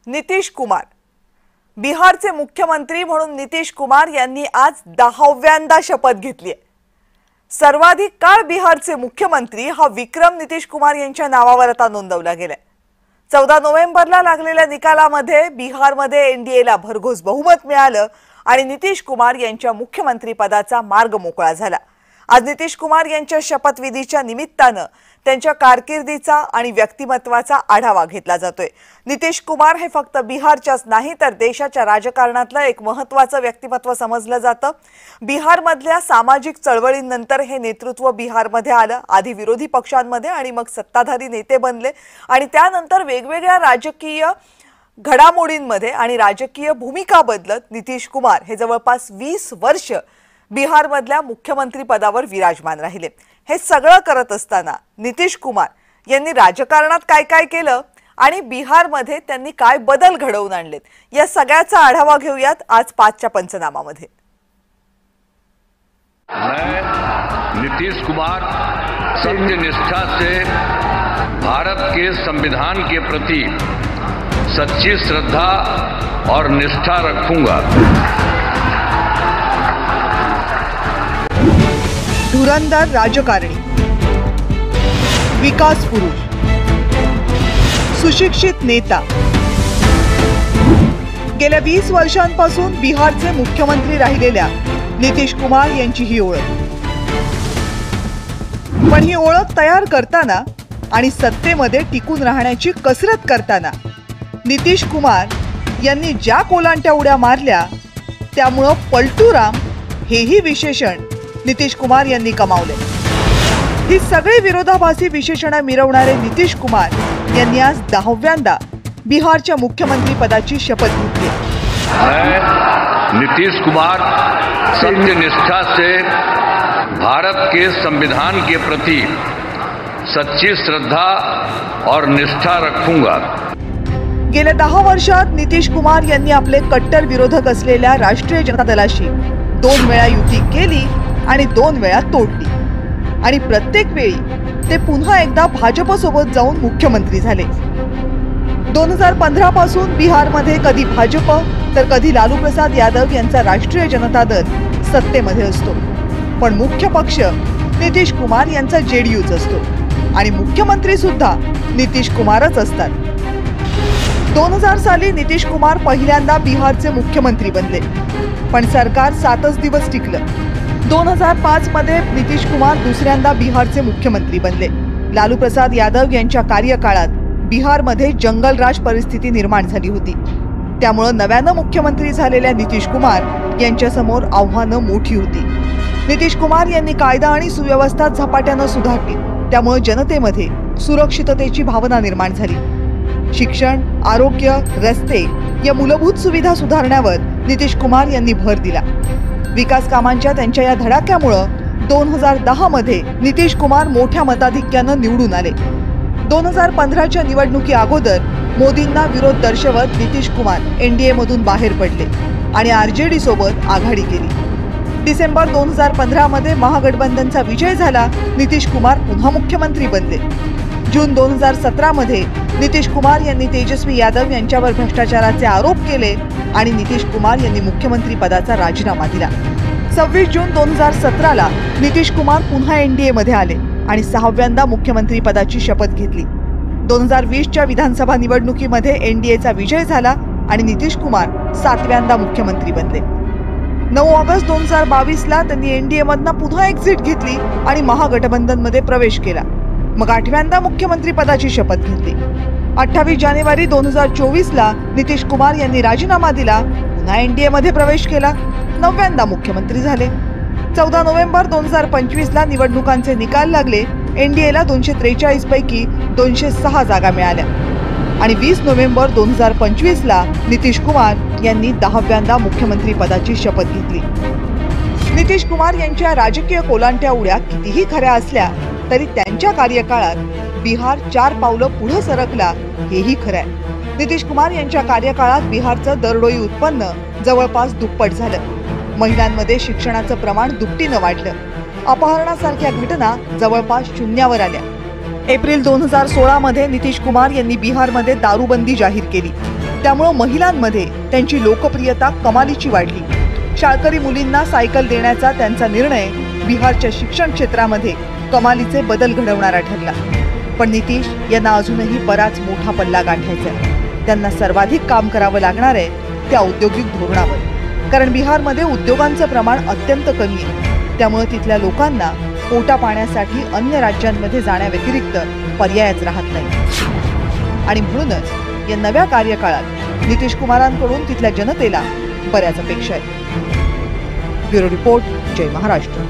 नितीश कुमार बिहारचे मुख्यमंत्री म्हणून नितीश कुमार यांनी आज 10व्यांदा शपथ घेतली आहे। सर्वाधिक काळ बिहारचे मुख्यमंत्री हा विक्रम नितीश कुमार यांच्या नावावर आता नोंदवला गेलाय। 14 नोव्हेंबरला लागलेल्या निकालामध्ये बिहारमध्ये एनडीएला भरघोस बहुमत मिळालं आणि नितीश कुमार यांच्या मुख्यमंत्री पदाचा मार्ग मोकळा झाला। आज नितीश कुमार यांच्या शपथविधीच्या निमित्तानं त्यांच्या कारकिर्दीचा आणि व्यक्तिमत्वाचा आढावा घेतला जातोय। नितीश कुमार हे फक्त बिहारच्याच नाही तर देशाच्या राजकारणातलं एक महत्त्वाचं व्यक्तिमत्व समजलं जातं। बिहारमधल्या सामाजिक चळवळींनंतर हे नेतृत्व बिहारमध्ये आलं, आधी विरोधी पक्षांमध्ये आणि मग सत्ताधारी नेते बनले आणि त्यानंतर वेगवेगळ्या राजकीय घडामोडींमध्ये आणि राजकीय भूमिका बदलत नितीश कुमार हे जवळपास 20 वर्ष बिहारमधल्या मुख्यमंत्री पदावर विराजमान राहिले। हे सगळं करत असताना नितीश कुमार यांनी राजकारणात काय काय केलं आणि बिहारमध्ये त्यांनी काय बदल घडवून आणलेत या सगळ्याचा आढावा घेऊयात आज 5च्या पंचनामामध्ये। मैं नीतीश कुमार सत्यनिष्ठा से भारत के संविधान के प्रति सच्ची श्रद्धा और निष्ठा रखूंगा। धुरंधर राजकारणी, विकास पुरुष, सुशिक्षित नेता, गेल्या 20 वर्षांपासून बिहारचे मुख्यमंत्री राहिलेल्या नितीश कुमार यांची ही ओळख। पण ही ओळख तयार करताना आणि सत्तेमध्ये टिकून राहण्याची कसरत करताना नितीश कुमार यांनी ज्या कोलांट्या उड्या मारल्या त्यामुळे पलटूराम हेही विशेषण नितीश कुमार यांनी कमावले। ही सगळी विरोधाभासी विशेषणे मिरवणारे नितीश कुमार यांनी आज 10व्यांदा बिहारच्या मुख्यमंत्री पदाची शपथ घेतली। मैं नीतीश कुमार सत्यनिष्ठा से भारत के संविधान के प्रति सच्ची श्रद्धा और निष्ठा रखूंगा। गेल्या 10 वर्षात नितीश कुमार यांनी आपले कट्टर विरोधक असलेल्या राष्ट्रीय जनता दलाशी 2 वेळा युती केली आणि 2 वेळा तोडली आणि प्रत्येक वेळी ते पुन्हा एकदा भाजपसोबत जाऊन मुख्यमंत्री झाले। 2015 पासून बिहारमध्ये कधी भाजप तर कधी लालू प्रसाद यादव यांचा राष्ट्रीय जनता दल सत्तेमध्ये असतो, पण मुख्य पक्ष नितीश कुमार यांचा जेडीयूच असतो आणि मुख्यमंत्री सुद्धा नितीश कुमारच असतात। 2000 साली नितीश कुमार पहिल्यांदा बिहारचे मुख्यमंत्री बनले, पण सरकार 7च दिवस टिकलं। 2005 मध्ये नितीश कुमार दुसऱ्यांदा बिहारचे मुख्यमंत्री बनले। लालू प्रसाद यादव यांच्या कार्यकाळात बिहारमध्ये जंगलराज परिस्थिती निर्माण झाली होती, त्यामुळे नव्यानं मुख्यमंत्री झालेल्या नितीश कुमार यांच्यासमोर आव्हानं मोठी होती। नितीश कुमार यांनी कायदा आणि सुव्यवस्था झपाट्यानं सुधारली, त्यामुळे जनतेमध्ये सुरक्षिततेची भावना निर्माण झाली। शिक्षण, आरोग्य, रस्ते या मूलभूत सुविधा सुधारण्यावर नितीश कुमार यांनी भर दिला। विकास कामांच्या त्यांच्या या धडाक्यामुळे 2010 मध्ये नितीश कुमार मोठ्या मताधिक्यानं निवडून आले। 2015च्या निवडणुकी अगोदर मोदींना विरोध दर्शवत नितीश कुमार एनडीए मधून बाहेर पडले आणि आरजेडी सोबत आघाडी केली। डिसेंबर 2015 मध्ये महागठबंधनचा विजय झाला, नितीश कुमार पुन्हा मुख्यमंत्री बनले। जून 2017 मध्ये नितीश कुमार यांनी तेजस्वी यादव यांच्यावर भ्रष्टाचाराचे आरोप केले आणि नितीश कुमार यांनी मुख्यमंत्री पदाचा राजीनामा दिला। 26 जून 2017ला नितीश कुमार पुन्हा एनडीए मध्ये आले आणि 6व्यांदा मुख्यमंत्री पदाची शपथ घेतली। 2020च्या विधानसभा निवडणुकीमध्ये एनडीएचा विजय झाला आणि नितीश कुमार 7व्यांदा मुख्यमंत्री बनले। 9 ऑगस्ट 2022ला त्यांनी एनडीए मधनं पुन्हा एक्झिट घेतली आणि महागठबंधनमध्ये प्रवेश केला। मग 8व्यांदा मुख्यमंत्री पदाची शपथ घेतली। 28 जानेवारी 2024ला नितीश कुमार यांनी राजीनामा दिला, पुन्हा एनडीए मध्ये प्रवेश केला, 9व्यांदा मुख्यमंत्री झाले। 14 नोव्हेंबर 2025ला निवडणुकांचे निकाल लागले, एनडीएला 243 पैकी 206 जागा मिळाल्या आणि 20 नोव्हेंबर 2025ला नितीश कुमार यांनी 10व्यांदा मुख्यमंत्री पदाची शपथ घेतली। नितीश कुमार यांच्या राजकीय कोलांट्या उड्या कितीही खऱ्या असल्या तरी त्यांच्या कार्यकाळात बिहार 4 पावलं पुढे सरकला हेही खरं आहे। नितीश कुमार यांच्या कार्यकाळात बिहारचं दरडोई उत्पन्न जवळपास दुप्पट झालं, महिलांमध्ये शिक्षणाचं प्रमाण दुपटीनं वाढलं, अपहरणासारख्या घटना जवळपास शून्यावर आल्या। एप्रिल 2016 मध्ये नितीश कुमार यांनी बिहारमध्ये दारूबंदी जाहीर केली, त्यामुळे महिलांमध्ये त्यांची लोकप्रियता कमालीची वाढली. शाळकरी मुलींना सायकल देण्याचा त्यांचा निर्णय बिहारच्या शिक्षण क्षेत्रामध्ये कमालीचे बदल घडवणारा ठरला. पण नितीश यांना अजूनही बराच मोठा पल्ला गाठायचा आहे. त्यांना सर्वाधिक काम करावं लागणार आहे त्या औद्योगिक धोरणावर. कारण बिहारमध्ये उद्योगांचं प्रमाण अत्यंत कमी आहे. त्यामुळे तिथल्या लोकांना पोटा पाण्यासाठी अन्य राज्यांमध्ये जाण्याव्यतिरिक्त पर्यायच राहत नाही. आणि म्हणूनच या नव्या कार्यकाळात नितीश कुमारांकडून तिथल्या जनतेला बऱ्याच अपेक्षा आहेत. ब्युरो रिपोर्ट, जय महाराष्ट्र.